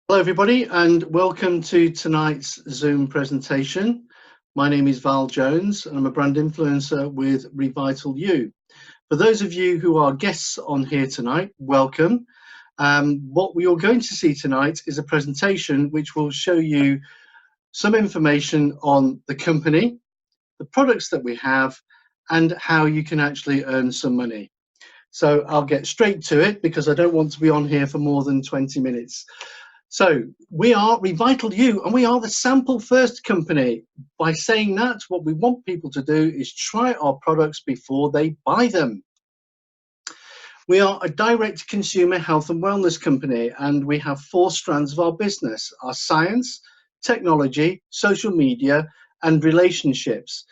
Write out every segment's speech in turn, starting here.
Hello everybody and welcome to tonight's Zoom presentation. My name is Val Jones and I'm a brand influencer with REVITALU. For those of you who are guests on here tonight, welcome. What we are going to see tonight is a presentation which will show you some information on the company, the products that we have and how you can actually earn some money. So I'll get straight to it because I don't want to be on here for more than 20 minutes. So we are REVITALU and we are the sample first company. By saying that, what we want people to do is try our products before they buy them. We are a direct consumer health and wellness company and we have 4 strands of our business: our science, technology, social media and relationships.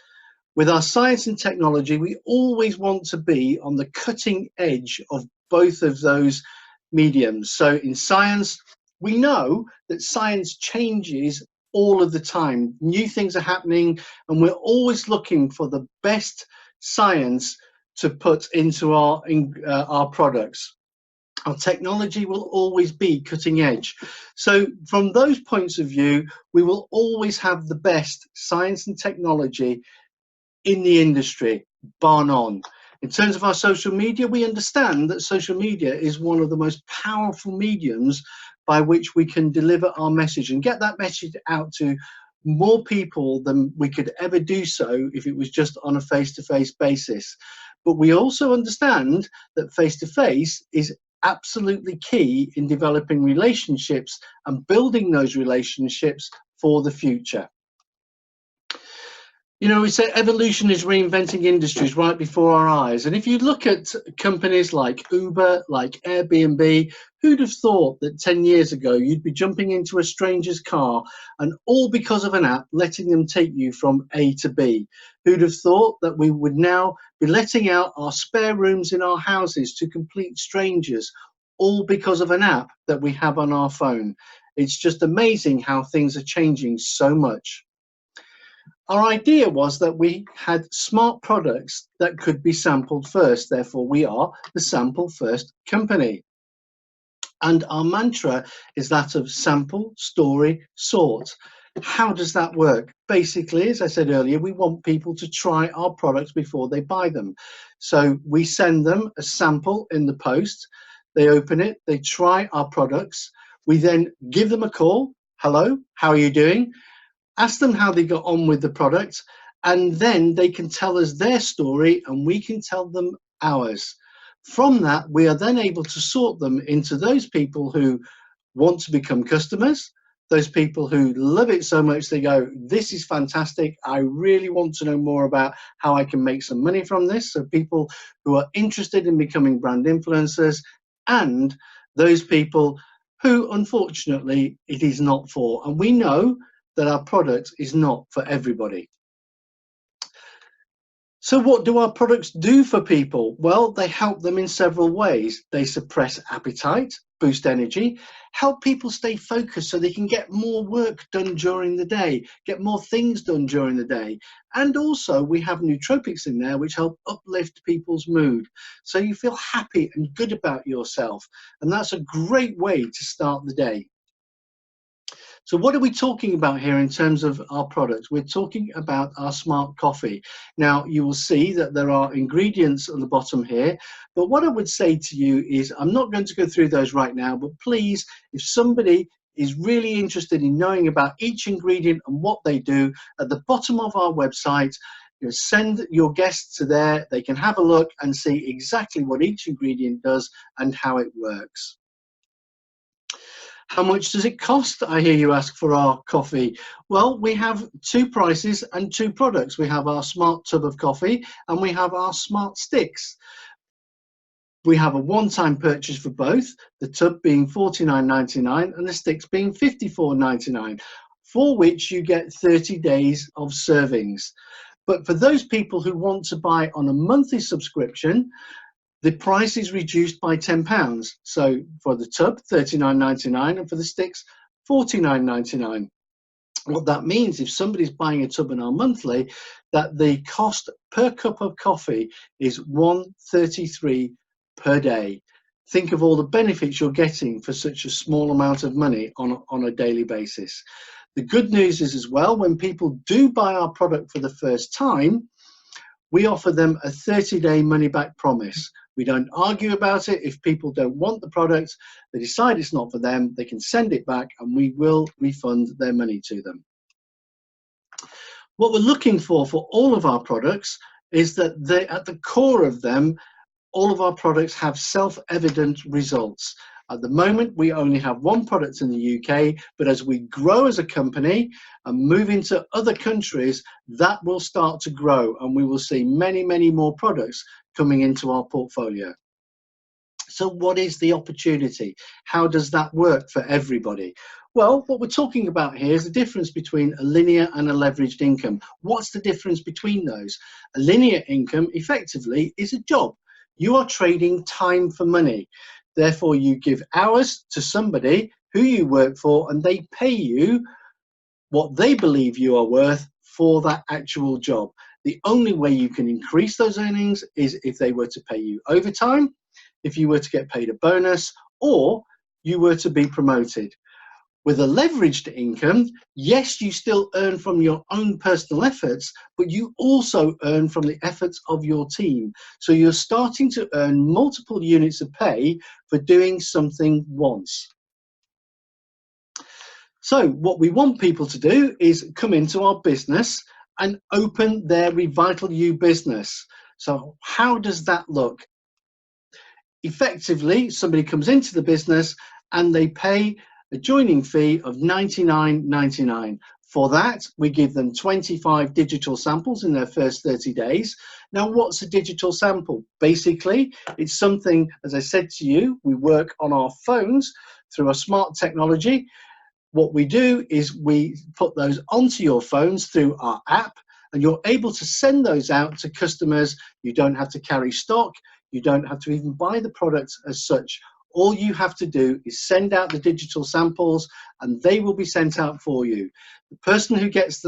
With our science and technology, we always want to be on the cutting edge of both of those mediums. So in science, we know that science changes all of the time. New things are happening and we're always looking for the best science to put into our products. Our technology will always be cutting edge. So from those points of view, we will always have the best science and technology in the industry, bar none. In terms of our social media, we understand that social media is one of the most powerful mediums by which we can deliver our message and get that message out to more people than we could ever do so if it was just on a face-to-face basis. But we also understand that face-to-face is absolutely key in developing relationships and building those relationships for the future. You know, we say evolution is reinventing industries right before our eyes. And if you look at companies like Uber, like Airbnb, who'd have thought that 10 years ago you'd be jumping into a stranger's car and all because of an app letting them take you from A to B? Who'd have thought that we would now be letting out our spare rooms in our houses to complete strangers, all because of an app that we have on our phone? It's just amazing how things are changing so much. Our idea was that we had smart products that could be sampled first. Therefore, we are the sample first company. And our mantra is that of sample, story, sort. How does that work? Basically, as I said earlier, we want people to try our products before they buy them. So we send them a sample in the post. They open it, they try our products. We then give them a call. Hello, how are you doing? Ask them how they got on with the product, and then they can tell us their story and we can tell them ours. From that, we are then able to sort them into those people who want to become customers, those people who love it so much they go, this is fantastic, I really want to know more about how I can make some money from this. So people who are interested in becoming brand influencers, and those people who unfortunately it is not for. And we know that our product is not for everybody. So what do our products do for people? Well, they help them in several ways. They suppress appetite, boost energy, help people stay focused so they can get more work done during the day, get more things done during the day. And also we have nootropics in there which help uplift people's mood, so you feel happy and good about yourself. And that's a great way to start the day. So what are we talking about here in terms of our products? We're talking about our Smartcoffee. Now, you will see that there are ingredients at the bottom here, but what I would say to you is I'm not going to go through those right now, but please, if somebody is really interested in knowing about each ingredient and what they do, at the bottom of our website, you send your guests to there, they can have a look and see exactly what each ingredient does and how it works. How much does it cost, I hear you ask, for our coffee? Well, we have 2 prices and 2 products. We have our smart tub of coffee and we have our smart sticks. We have a one-time purchase for both, the tub being $49.99 and the sticks being $54.99, for which you get 30 days of servings. But for those people who want to buy on a monthly subscription, the price is reduced by £10. So for the tub, $39.99, and for the sticks, $49.99. What that means, if somebody's buying a tub in our monthly, that the cost per cup of coffee is $1.33 per day. think of all the benefits you're getting for such a small amount of money on a daily basis. The good news is as well, when people do buy our product for the first time, we offer them a 30-day money-back promise. We don't argue about it. If people don't want the product, they decide it's not for them, they can send it back and we will refund their money to them. What we're looking for all of our products is that at the core of them, all of our products have self-evident results. At the moment, we only have one product in the UK, but as we grow as a company and move into other countries, that will start to grow and we will see many, many more products coming into our portfolio. So what is the opportunity? How does that work for everybody? Well, what we're talking about here is the difference between a linear and a leveraged income. What's the difference between those? A linear income effectively is a job. You are trading time for money. Therefore, you give hours to somebody who you work for and they pay you what they believe you are worth for that actual job. The only way you can increase those earnings is if they were to pay you overtime, if you were to get paid a bonus, or you were to be promoted. With a leveraged income, yes, you still earn from your own personal efforts, but you also earn from the efforts of your team. So you're starting to earn multiple units of pay for doing something once. So what we want people to do is come into our business and open their REVITALU business. So how does that look? Effectively, somebody comes into the business and they pay a joining fee of $99.99. For that, we give them 25 digital samples in their first 30 days. Now, what's a digital sample? Basically, it's something, as I said to you, we work on our phones through our smart technology. What we do is we put those onto your phones through our app, and you're able to send those out to customers. You don't have to carry stock. You don't have to even buy the product as such. All you have to do is send out the digital samples and they will be sent out for you. The person who gets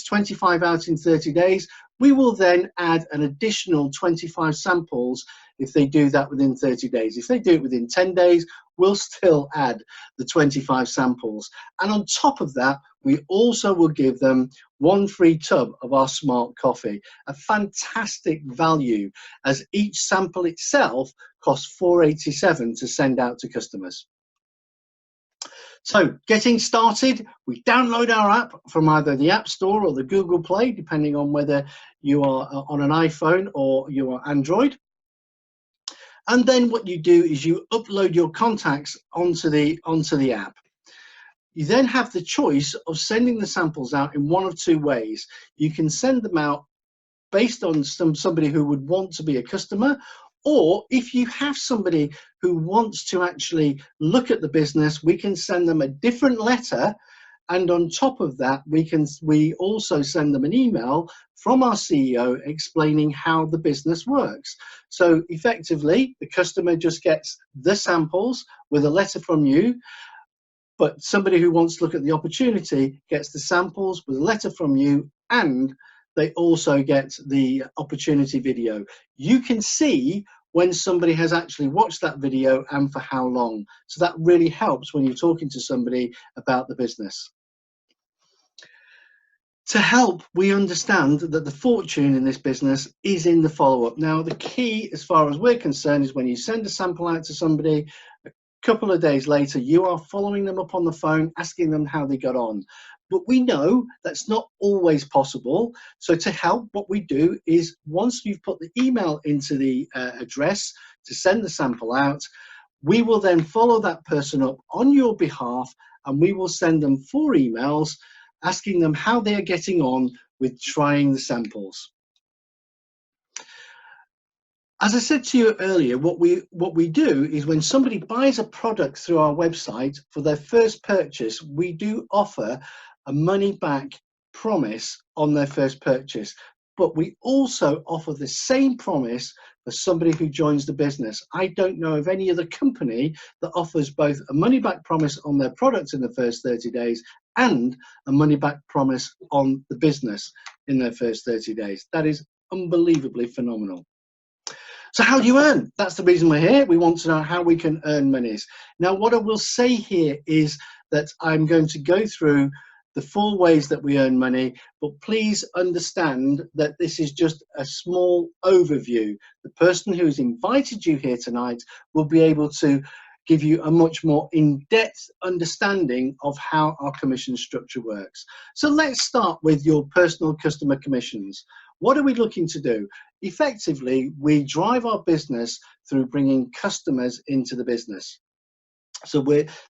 25 out in 30 days, we will then add an additional 25 samples if they do that within 30 days. If they do it within 10 days, we'll still add the 25 samples. And on top of that, we also will give them one free tub of our Smartcoffee, a fantastic value, as each sample itself costs $4.87 to send out to customers. So getting started, we download our app from either the App Store or the Google Play, depending on whether you are on an iPhone or you are Android. And then what you do is you upload your contacts onto the app. You then have the choice of sending the samples out in one of two ways. You can send them out based on somebody who would want to be a customer, or if you have somebody who wants to actually look at the business, we can send them a different letter, and on top of that we also send them an email from our CEO explaining how the business works. So effectively the customer just gets the samples with a letter from you, but somebody who wants to look at the opportunity gets the samples with a letter from you, and they also get the opportunity video. You can see when somebody has actually watched that video and for how long. So that really helps when you're talking to somebody about the business. To help, we understand that the fortune in this business is in the follow-up. Now, the key, as far as we're concerned, is when you send a sample out to somebody, a couple of days later, you are following them up on the phone, asking them how they got on. But we know that's not always possible. So to help, what we do is once you've put the email into the address to send the sample out, we will then follow that person up on your behalf, and we will send them 4 emails asking them how they are getting on with trying the samples. As I said to you earlier, what we do is when somebody buys a product through our website for their first purchase, we do offer a money back promise on their first purchase, but we also offer the same promise for somebody who joins the business. I don't know of any other company that offers both a money back promise on their products in the first 30 days and a money back promise on the business in their first 30 days. That is unbelievably phenomenal. So how do you earn? That's the reason we're here. We want to know how we can earn monies. Now, what I will say here is that I'm going to go through the 4 ways that we earn money, but please understand that this is just a small overview. The person who's invited you here tonight will be able to give you a much more in-depth understanding of how our commission structure works. So let's start with your personal customer commissions. What are we looking to do? Effectively, we drive our business through bringing customers into the business. So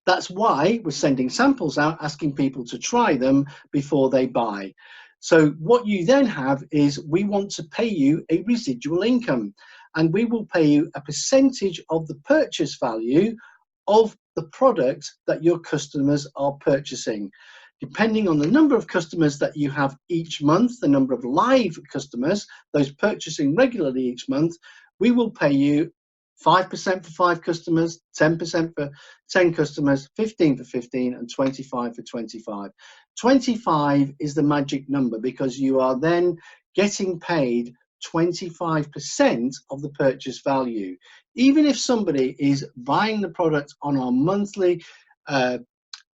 that's why we're sending samples out, asking people to try them before they buy. So what you then have is we want to pay you a residual income, and we will pay you a percentage of the purchase value of the product that your customers are purchasing. Depending on the number of customers that you have each month, the number of live customers, those purchasing regularly each month, we will pay you 5% for 5 customers, 10% for 10 customers, 15 for 15, and 25 for 25. 25 is the magic number because you are then getting paid 25% of the purchase value. Even if somebody is buying the product on our monthly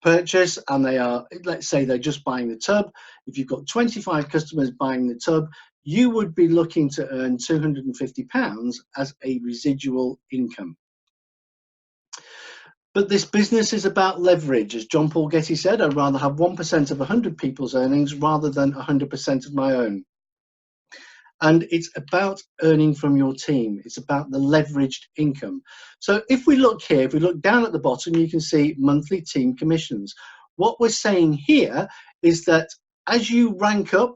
purchase and they are, let's say they're just buying the tub, if you've got 25 customers buying the tub, you would be looking to earn £250 as a residual income. But this business is about leverage. As John Paul Getty said, I'd rather have 1% of 100 people's earnings rather than 100% of my own. And it's about earning from your team. It's about the leveraged income. So if we look here, if we look down at the bottom, you can see monthly team commissions. What we're saying here is that as you rank up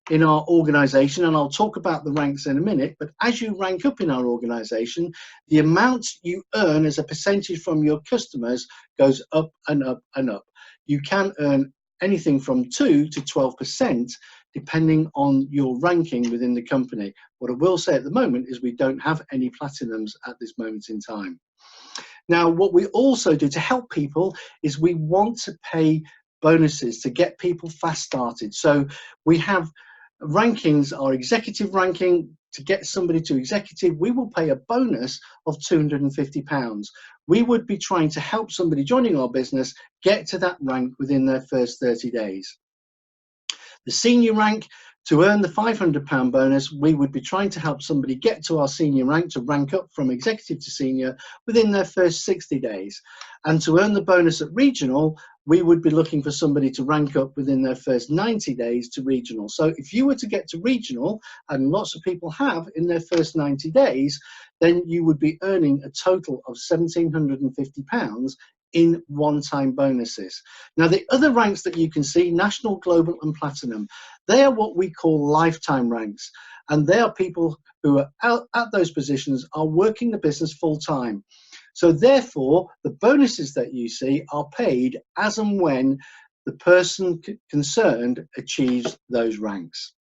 in our organization, and I'll talk about the ranks in a minute, but as you rank up in our organization, the amount you earn as a percentage from your customers goes up and up and up. You can earn anything from 2 to 12%, depending on your ranking within the company. What I will say at the moment is we don't have any platinums at this moment in time. Now, what we also do to help people is we want to pay bonuses to get people fast started. So we have rankings, our executive ranking, to get somebody to executive, we will pay a bonus of £250. We would be trying to help somebody joining our business get to that rank within their first 30 days. The senior rank, to earn the £500 bonus, we would be trying to help somebody get to our senior rank, to rank up from executive to senior within their first 60 days. And to earn the bonus at regional, we would be looking for somebody to rank up within their first 90 days to regional. So if you were to get to regional, and lots of people have in their first 90 days, then you would be earning a total of £1,750 in one-time bonuses. Now, the other ranks that you can see, national, global, and platinum, they are what we call lifetime ranks. And they are people who are out at those positions are working the business full-time. So therefore, the bonuses that you see are paid as and when the person concerned achieves those ranks.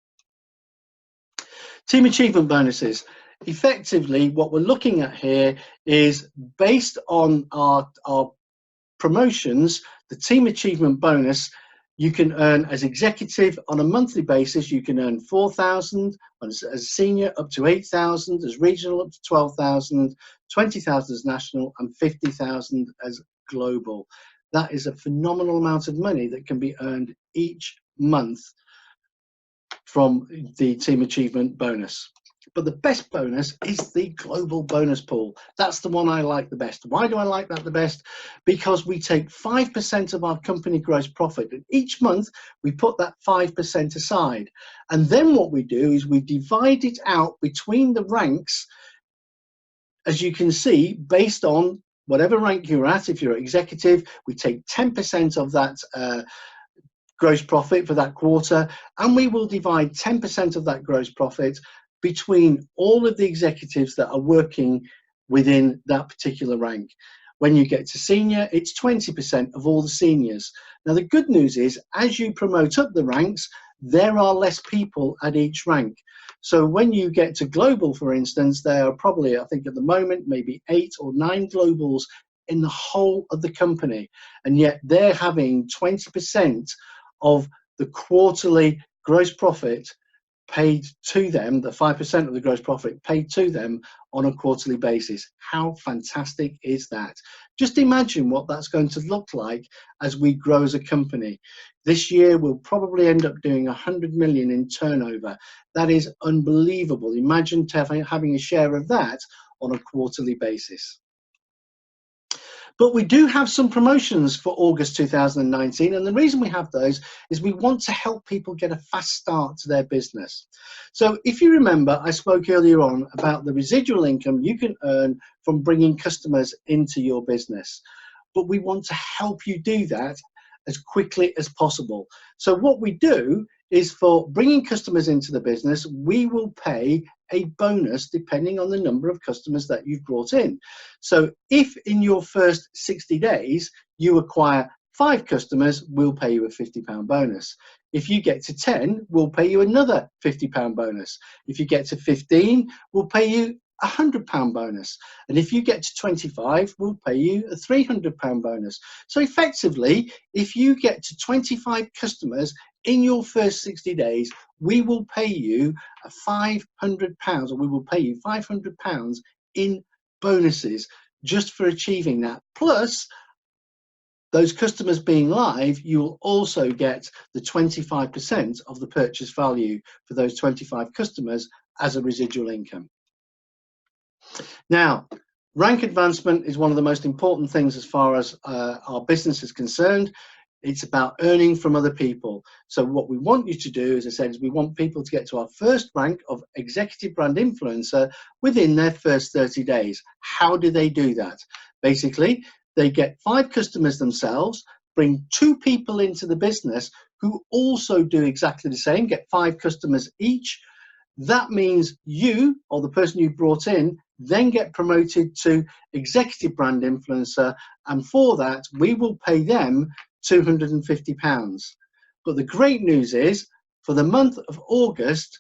Team achievement bonuses. Effectively, what we're looking at here is based on our promotions, the team achievement bonus you can earn as executive on a monthly basis. You can earn 4,000 as senior, up to 8,000 as regional, up to 12,000, 20,000 as national, and 50,000 as global. That is a phenomenal amount of money that can be earned each month from the team achievement bonus. But the best bonus is the global bonus pool. That's the one I like the best. Why do I like that the best? Because we take 5% of our company gross profit, and each month we put that 5% aside. And then what we do is we divide it out between the ranks, as you can see, based on whatever rank you're at. If you're executive, we take 10% of that gross profit for that quarter, and we will divide 10% of that gross profit between all of the executives that are working within that particular rank. When you get to senior, it's 20% of all the seniors. Now, the good news is, as you promote up the ranks, there are less people at each rank. So when you get to global, for instance, there are probably, I think at the moment, maybe 8 or 9 globals in the whole of the company. And yet they're having 20% of the quarterly gross profit paid to them, the 5% of the gross profit paid to them on a quarterly basis. How fantastic is that? Just imagine what that's going to look like as we grow as a company. This year we'll probably end up doing 100 million in turnover. That is unbelievable. Imagine having a share of that on a quarterly basis. But we do have some promotions for August 2019, and the reason we have those is we want to help people get a fast start to their business. So if you remember, I spoke earlier on about the residual income you can earn from bringing customers into your business. But we want to help you do that as quickly as possible. So what we do is, for bringing customers into the business, we will pay a bonus depending on the number of customers that you've brought in. So if in your first 60 days you acquire 5 customers, we'll pay you a £50 bonus. If you get to 10, we'll pay you another £50 bonus. If you get to 15, we'll pay you a £100 bonus. And if you get to 25, we'll pay you a £300 bonus. So effectively, if you get to 25 customers in your first 60 days, we will pay you a £500, or we will pay you £500 in bonuses just for achieving that. Plus, those customers being live, you will also get the 25% of the purchase value for those 25 customers as a residual income. Now, rank advancement is one of the most important things as far as our business is concerned. It's about earning from other people. So what we want you to do, as I said, is we want people to get to our first rank of executive brand influencer within their first 30 days. How do they do that? Basically, they get 5 customers themselves, bring 2 people into the business who also do exactly the same, get 5 customers each. That means you, or the person you brought in, then get promoted to executive brand influencer, and for that we will pay them £250. But the great news is, for the month of August,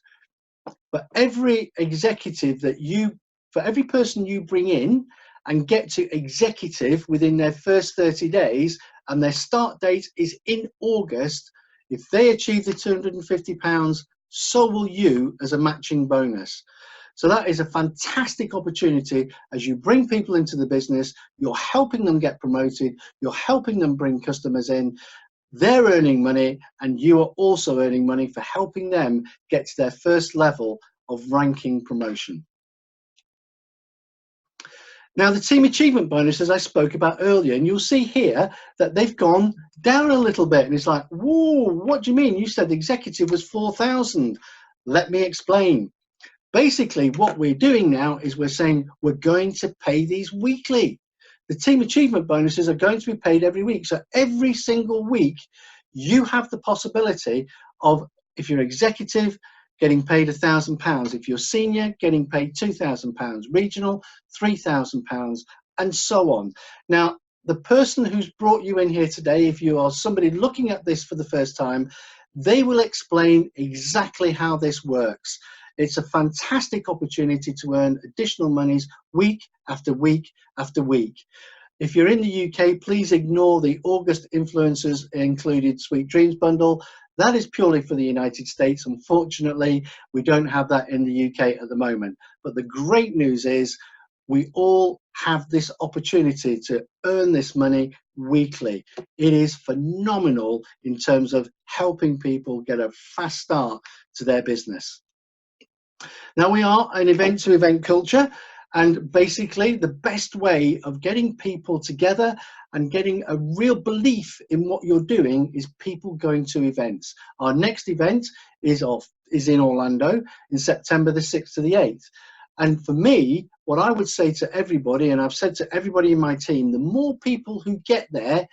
for every executive for every person you bring in and get to executive within their first 30 days, and their start date is in August, if they achieve the £250, so will you as a matching bonus. So that is a fantastic opportunity. As you bring people into the business, you're helping them get promoted, you're helping them bring customers in, they're earning money, and you are also earning money for helping them get to their first level of ranking promotion. Now, the team achievement bonuses I spoke about earlier, and you'll see here that they've gone down a little bit, and it's like, whoa, what do you mean? You said the executive was 4,000. Let me explain. Basically, what we're doing now is we're saying we're going to pay these weekly. The team achievement bonuses are going to be paid every week. So every single week, you have the possibility of, if you're executive, getting paid £1,000. If you're senior, getting paid £2,000. Regional, £3,000, and so on. Now, the person who's brought you in here today, if you are somebody looking at this for the first time, they will explain exactly how this works. It's a fantastic opportunity to earn additional monies week after week after week. If you're in the UK, please ignore the August influencers included Sweet Dreams bundle. That is purely for the United States. Unfortunately, we don't have that in the UK at the moment. But the great news is we all have this opportunity to earn this money weekly. It is phenomenal in terms of helping people get a fast start to their business. Now, we are an event-to-event culture, and basically the best way of getting people together and getting a real belief in what you're doing is people going to events. Our next event is in Orlando in September the 6th to the 8th. And for me, what I would say to everybody, and I've said to everybody in my team, the more people who get there,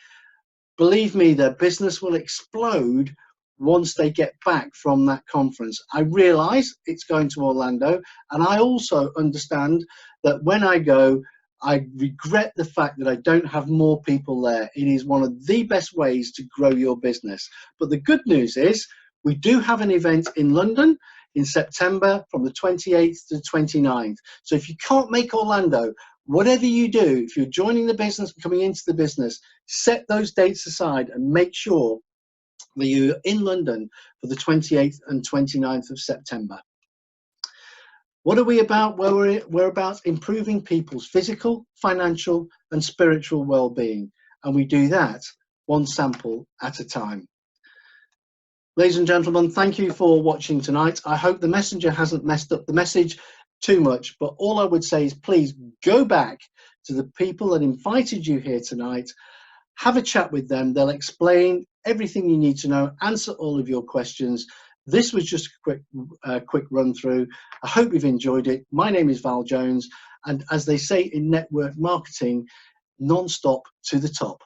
believe me, their business will explode once they get back from that conference. I realize it's going to Orlando, and I also understand that when I go, I regret the fact that I don't have more people there. It is one of the best ways to grow your business. But the good news is we do have an event in London in September from the 28th to the 29th. So if you can't make Orlando, whatever you do, if you're joining the business and coming into the business, set those dates aside and make sure We're in London for the 28th and 29th of September. What are we about? Well, we're about improving people's physical, financial and spiritual well-being, and we do that one sample at a time. Ladies and gentlemen, thank you for watching tonight. I hope the messenger hasn't messed up the message too much, but all I would say is please go back to the people that invited you here tonight, have a chat with them. They'll explain everything you need to know, answer all of your questions. This was just a quick run through. I hope you've enjoyed it. My name is Val Jones, and as they say in network marketing, non-stop to the top.